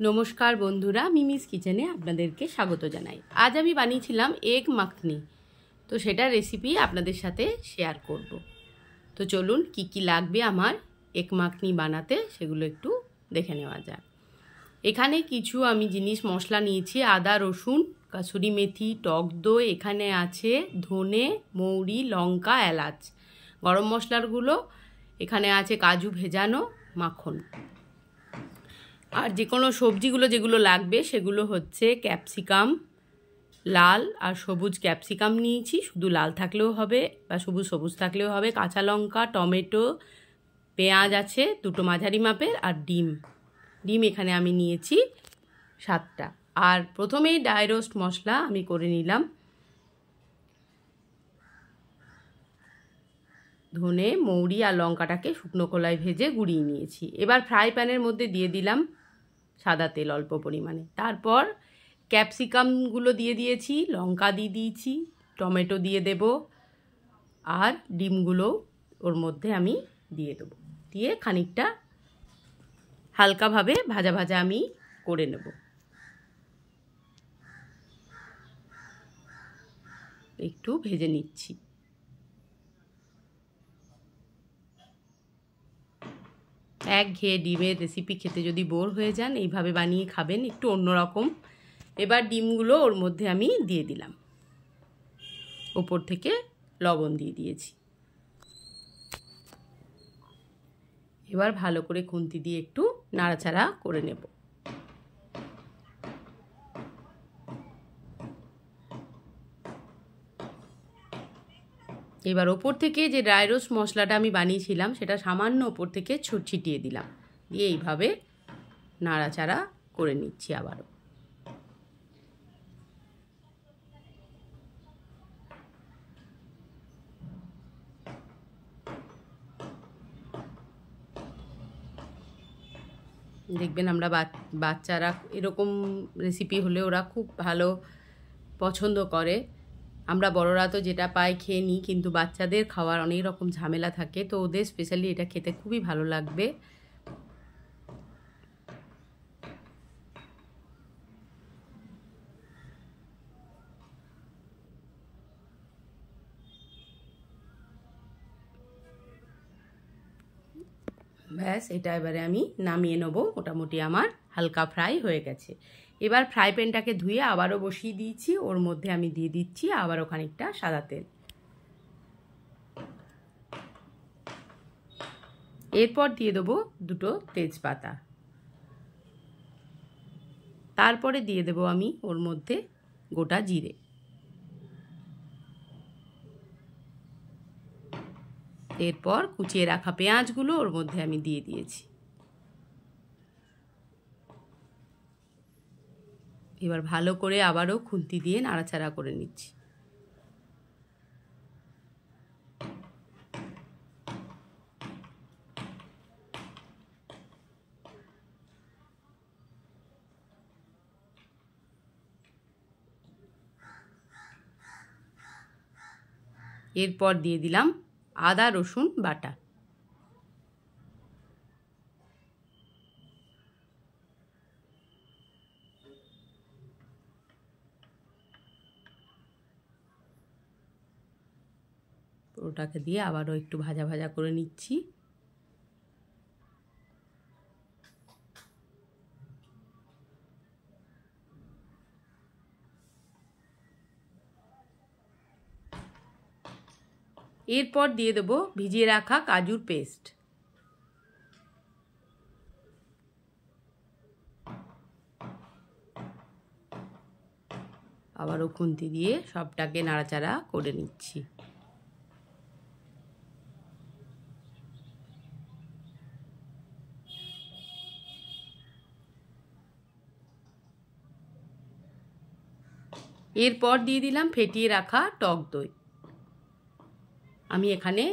নমস্কার বন্ধুরা, মিমিস কিচেনে আপনাদেরকে স্বাগত জানাই। আজ আমি বানিয়েছিলাম এগ মাখনি, তো সেটার রেসিপি আপনাদের সাথে শেয়ার করব। তো চলুন কি কি লাগবে আমার এগ মাখনি বানাতে সেগুলো একটু দেখে নেওয়া যাক। এখানে কিছু আমি জিনিস মশলা নিয়েছি, আদা, রসুন, কাসুরি মেথি, টক দই, এখানে আছে ধনে, মৌরি, লঙ্কা, এলাচ, গরম মশলাগুলো এখানে আছে, কাজু ভেজানো, মাখন। আর যে কোনো সবজিগুলো যেগুলো লাগবে সেগুলো হচ্ছে ক্যাপসিকাম, লাল আর সবুজ ক্যাপসিকাম নিয়েছি, শুধু লাল থাকলেও হবে বা সবুজ সবুজ থাকলেও হবে, কাঁচা লঙ্কা, টমেটো, পেঁয়াজ আছে দুটো মাঝারি মাপের, আর ডিম এখানে আমি নিয়েছি 7টা। আর প্রথমেই ড্রাই রোস্ট মশলা আমি করে নিলাম, ধনে, মৌরি আর লঙ্কাটাকে শুকনো খোলায় ভেজে গুঁড়িয়ে নিয়েছি। এবার ফ্রাই প্যানের মধ্যে দিয়ে দিলাম সাদা তেল অল্প পরিমাণে, তারপর ক্যাপসিকামগুলো দিয়ে দিয়েছি, লঙ্কা দিয়ে দিয়েছি, টমেটো দিয়ে দেব, আর ডিমগুলো ওর মধ্যে আমি দিয়ে দেবো, দিয়ে খানিকটা হালকাভাবে ভাজা ভাজা আমি করে নেব। একটু ভেজে নিচ্ছি। একঘেয়ে ডিমের রেসিপি খেতে যদি বোর হয়ে যান, এইভাবে বানিয়ে খাবেন, একটু অন্যরকম। এবার ডিমগুলো ওর মধ্যে আমি দিয়ে দিলাম, ওপর থেকে লবণ দিয়ে দিয়েছি। এবার ভালো করে খুন্তি দিয়ে একটু নাড়াচাড়া করে নেব। এবার ওপর থেকে যে ড্রাই রোস্ট মশলাটা আমি বানিয়েছিলাম সেটা সামান্য ওপর থেকে ছিটিয়ে দিলাম, দিয়ে এইভাবে নাড়াচাড়া করে নিচ্ছি আবারও। দেখবেন আমরা বাচ্চারা এরকম রেসিপি হলে ওরা খুব ভালো পছন্দ করে। আমরা বড়রা তো যেটা পাই খেয়ে নিই, কিন্তু বাচ্চাদের খাওয়ার অনেক রকম ঝামেলা থাকে, তো ওদের স্পেশালি এটা খেতে খুবই ভালো লাগবে। ব্যাস, এটা এবারে আমি নামিয়ে নেব। মোটামুটি আমার হালকা ফ্রাই হয়ে গেছে। এবার ফ্রাই প্যানটাকে ধুয়ে আবারও বসিয়ে দিয়েছি, ওর মধ্যে আমি দিয়ে দিচ্ছি আবারও খানিকটা সাদা তেল। এরপর দিয়ে দেবো দুটো তেজপাতা, তারপরে দিয়ে দেবো আমি ওর মধ্যে গোটা জিরে, এরপর কুচিয়ে রাখা পেঁয়াজগুলো ওর মধ্যে আমি দিয়ে দিয়েছি। এবার ভালো করে আবারও খুন্তি দিয়ে নাড়াচাড়া করে নিচ্ছি। এরপর দিয়ে দিলাম আদা রসুন বাটা, ওটাকে দিয়ে আবারও একটু ভাজা ভাজা করে নিচ্ছি। এরপর দিয়ে দেবো ভিজিয়ে রাখা কাজুর পেস্ট, আবারও খুন্তি দিয়ে সবটাকে নাড়াচাড়া করে নিচ্ছি। এরপর দিয়ে দিলাম ফেটিয়ে রাখা টক দই। আমি এখানে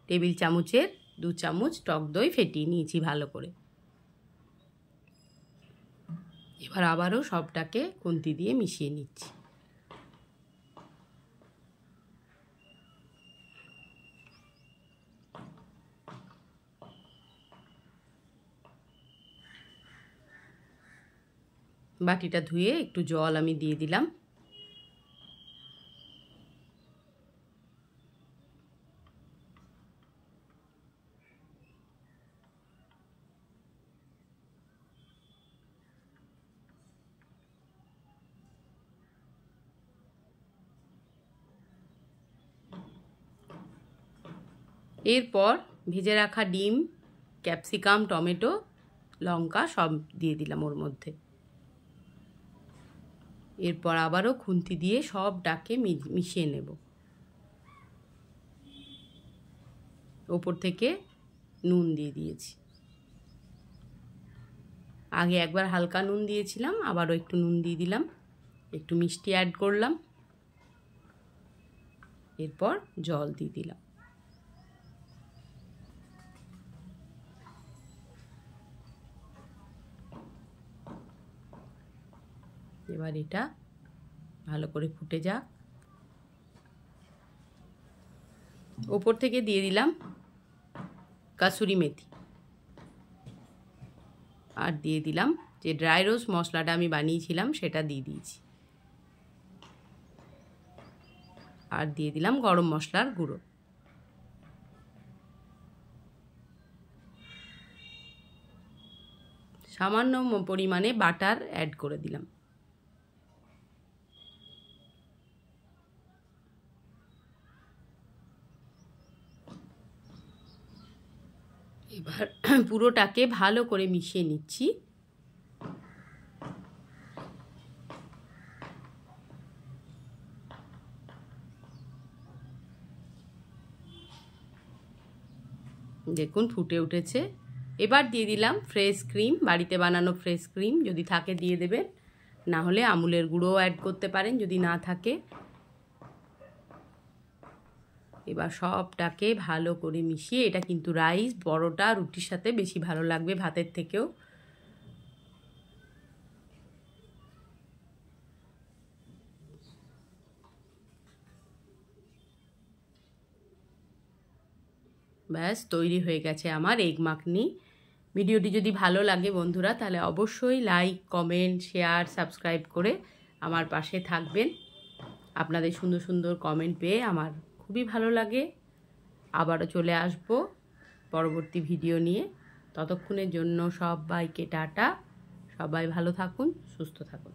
টেবিল চামচের 2 চামচ টক দই ফেটিয়ে নিয়েছি ভালো করে। এবার আবারও সবটাকে খুন্তি দিয়ে মিশিয়ে নিচ্ছি। বাটিটা ধুয়ে একটু জল আমি দিয়ে দিলাম। এরপর ভেজে রাখা ডিম, ক্যাপসিকাম, টমেটো, লঙ্কা সব দিয়ে দিলাম ওর মধ্যে। এরপর আবারও খুন্তি দিয়ে সব ডাকে মিশিয়ে নেব। ওপর থেকে নুন দিয়ে দিয়েছি। আগে একবার হালকা নুন দিয়েছিলাম, আবারও একটু নুন দিয়ে দিলাম, একটু মিষ্টি অ্যাড করলাম, এরপর জল দিয়ে দিলাম। এবার এটা ভালো করে ফুটে যাক। ওপর থেকে দিয়ে দিলাম কাসুরি মেথি, আর দিয়ে দিলাম যে ড্রাই রোস্ট মশলাটা আমি বানিয়েছিলাম সেটা দিয়ে দিয়েছি, আর দিয়ে দিলাম গরম মশলার গুঁড়ো। সামান্য পরিমাণে বাটার অ্যাড করে দিলাম। এবার পুরোটাকে ভালো করে মিশিয়ে নিচ্ছি। দেখুন ফুটে উঠেছে। এবার দিয়ে দিলাম ফ্রেশ ক্রিম, বাড়িতে বানানো ফ্রেশ ক্রিম, যদি থাকে দিয়ে দেবেন, না হলে আমুলের গুঁড়োও অ্যাড করতে পারেন যদি না থাকে। এবার সবটাকে ভালো করে মিশিয়ে, এটা কিন্তু রাইস, পরোটা, রুটির সাথে বেশি ভালো লাগবে ভাতের থেকেও। ব্যাস তৈরি হয়ে গেছে আমার এগ মাখনি। ভিডিওটি যদি ভালো লাগে বন্ধুরা, তাহলে অবশ্যই লাইক, কমেন্ট, শেয়ার, সাবস্ক্রাইব করে আমার পাশে থাকবেন। আপনাদের সুন্দর সুন্দর কমেন্ট পেয়ে আমার খুবই ভালো লাগে। আবারও চলে আসব পরবর্তী ভিডিও নিয়ে। ততক্ষণের জন্য সবাইকে টাটা। সবাই ভালো থাকুন, সুস্থ থাকুন।